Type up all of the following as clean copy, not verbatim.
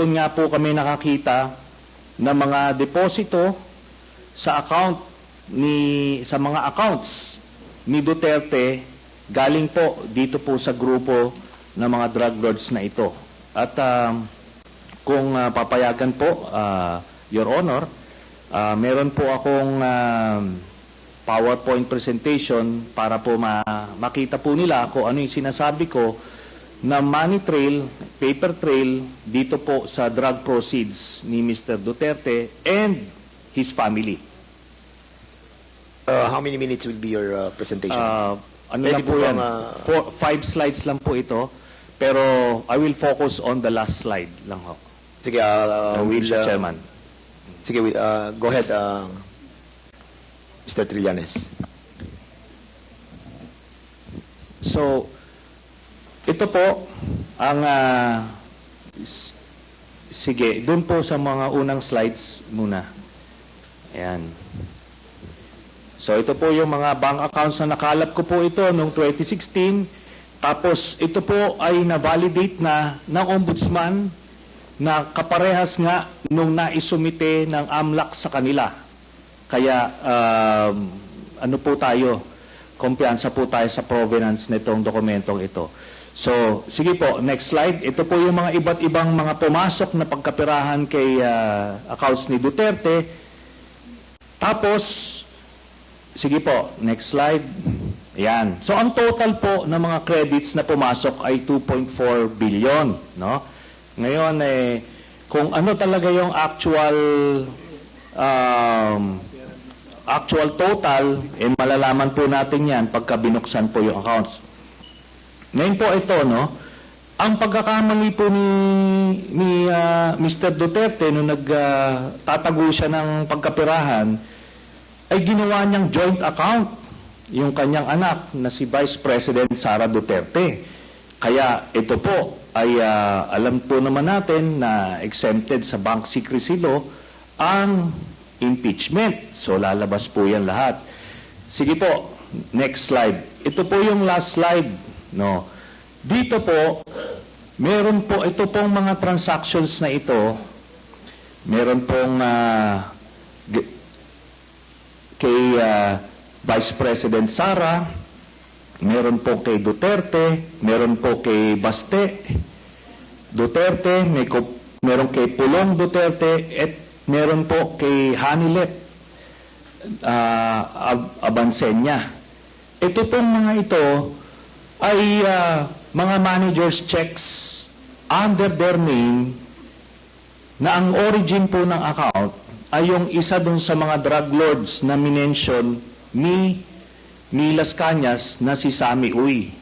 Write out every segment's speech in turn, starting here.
doon nga po kami nakakita ng mga deposito sa sa mga accounts ni Duterte galing po dito po sa grupo ng mga drug lords na ito. At kung papayagan po, Your Honor, meron po akong PowerPoint presentation para po makita po nila kung ano yung sinasabi ko na money trail, paper trail dito po sa drug proceeds ni Mr. Duterte and his family. How many minutes will be your presentation? Ano lang po yan? 5 slides lang po ito. Pero I will focus on the last slide lang ho. Sige, Mr. Chairman. Sige, go ahead, Mr. Trillanes. So, ito po ang sige, doon po sa mga unang slides muna. Ayan. So, ito po yung mga bank accounts na nakalap ko po ito noong 2016. Tapos, ito po ay na-validate na ng Ombudsman na kaparehas nga nung naisumite ng AMLAC sa kanila. Kaya, ano po tayo, kumpiyansa po tayo sa provenance nitong dokumentong ito. So, sige po, next slide. Ito po yung mga iba't ibang mga pumasok na pagkapirahan kay accounts ni Duterte. Tapos, sige po, next slide. Ayan. So, ang total po ng mga credits na pumasok ay 2.4 billion. No? Ngayon, kung ano talaga yung actual total, malalaman po natin yan pagka binuksan po yung accounts. Ngayon po ito, no? Ang pagkakamali po ni Mr. Duterte nung nagtatago siya ng pagkapirahan ay ginawa niyang joint account yung kanyang anak na si Vice President Sara Duterte. Kaya ito po ay alam po naman natin na exempted sa bank secrecy law ang impeachment. So lalabas po yan lahat. Sige po, next slide. Ito po yung last slide. No. Dito po, meron po, ito pong mga transactions na ito, meron pong kay Vice President Sara, meron po kay Duterte, meron po kay Baste Duterte, meron kay Pulong Duterte, at meron po kay Hanilet Abansenya. Ito pong mga ito ay mga managers checks under their name na ang origin po ng account ay yung isa dun sa mga drug lords na minention ni Las Cañas na si Sammy Uy.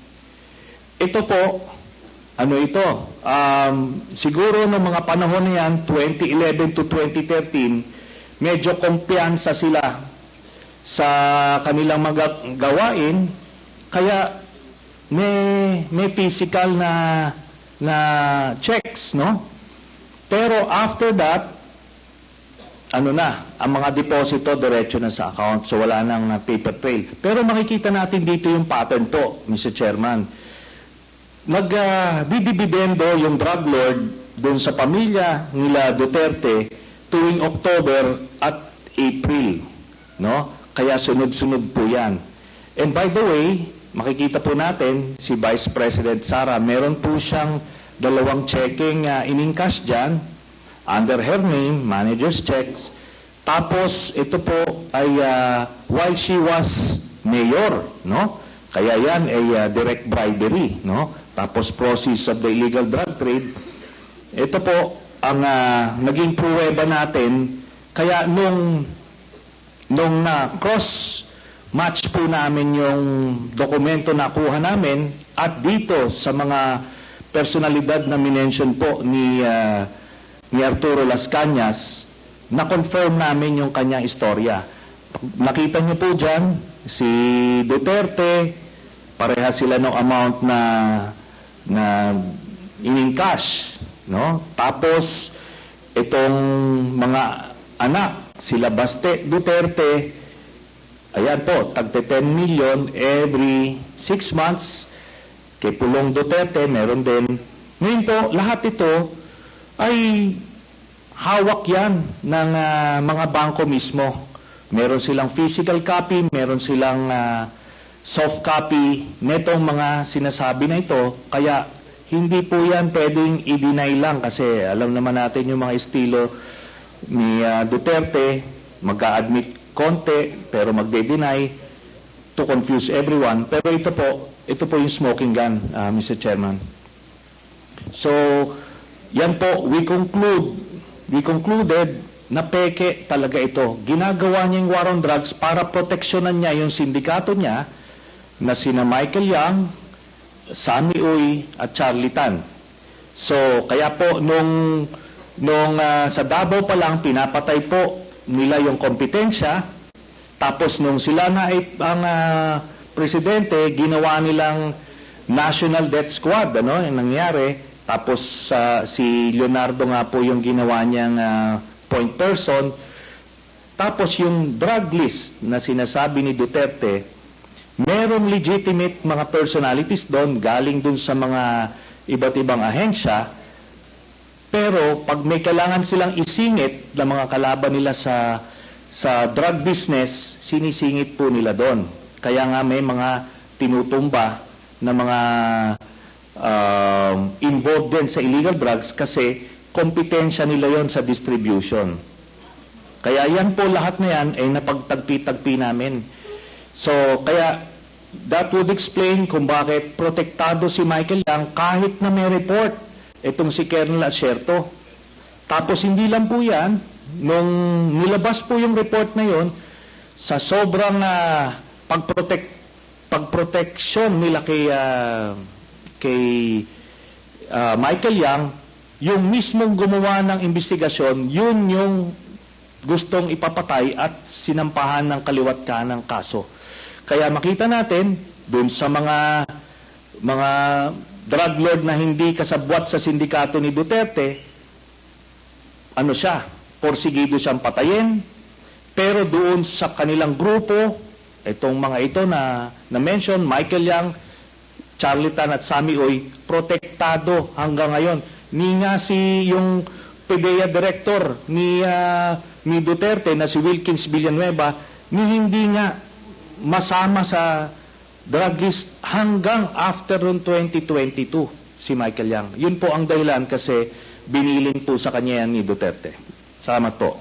Ito po, ano ito? Siguro ng mga panahon na yan, 2011 to 2013, medyo kumpiyansa sila sa kanilang mga gawain, kaya may physical na checks, no? Pero after that, ano na, ang mga deposito diretso na sa account, so wala nang paper trail. Pero makikita natin dito yung pattern po, Mr. Chairman. Nagdidibidendo yung drug lord dun sa pamilya nila Duterte tuwing October at April, no? Kaya sunod-sunod po yan. And by the way, makikita po natin si Vice President Sara, meron po siyang 2 checking in-encash dyan under her name, manager's checks. Tapos ito po ay while she was mayor, no? Kaya yan ay direct bribery, no? Tapos proceeds of the illegal drug trade. Ito po ang naging pruweba natin. Kaya nung cross match po namin yung dokumento na kuha namin at dito sa mga personalidad na minention po ni Arturo Las Cañas, na-confirm namin yung kanyang istorya. Nakita niyo po dyan, si Duterte, pareha sila ng amount na in-encash, no? Tapos, itong mga anak, sila Baste Duterte, ayan po, tagte 10 million every 6 months. Kay Pulong Duterte, meron din. Ngayon po, lahat ito ay hawak yan ng mga bangko mismo. Meron silang physical copy, meron silang soft copy netong mga sinasabi na ito. Kaya hindi po yan pwedeng i-deny lang kasi alam naman natin yung mga estilo ni Duterte, mag-a-admit konti pero magde-deny to confuse everyone. Pero ito po yung smoking gun, Mr. Chairman. So, yan po, we concluded na peke talaga ito. Ginagawa niya yung war on drugs para proteksyonan niya yung sindikato niya na sina Michael Yang, Sammy Uy at Charlie Tan. So, kaya po nung sa Davao pa lang pinapatay po nila yung kompetensya, tapos nung sila na ang presidente, ginawa nilang National Death Squad, yung nangyari. Tapos si Leonardo nga po yung ginawa niyang point person. Tapos yung drug list na sinasabi ni Duterte, merong legitimate mga personalities doon, galing doon sa mga iba't ibang ahensya. Pero pag may kailangan silang isingit na mga kalaban nila sa drug business, sinisingit po nila doon. Kaya nga may mga tinutumba na mga involved din sa illegal drugs kasi kompetensya nila yon sa distribution. Kaya yan po lahat na yan ay napagtagpi-tagpi namin. So, kaya that would explain kung bakit protektado si Michael Yang kahit na may report itong si Colonel Asierto. Tapos hindi lang po yan, nung nilabas po yung report na yon, sa sobrang pagproteksyon nila kay Michael Yang, yung mismong gumawa ng investigasyon, yun yung gustong ipapatay at sinampahan ng kaliwat kanang kaso. Kaya makita natin, dun sa mga drug lord na hindi kasabwat sa sindikato ni Duterte, porsigido siyang patayin, pero doon sa kanilang grupo, itong mga ito na mention, Michael Yang, Charlie Tan at Sammy Uy, protektado hanggang ngayon. Ni nga yung PDEA director ni Duterte na si Wilkins Villanueva, ni hindi nga masama sa drug list hanggang after 2022 si Michael Yang. Yun po ang dahilan kasi binilin po sa kanya yan ni Duterte. Salamat po.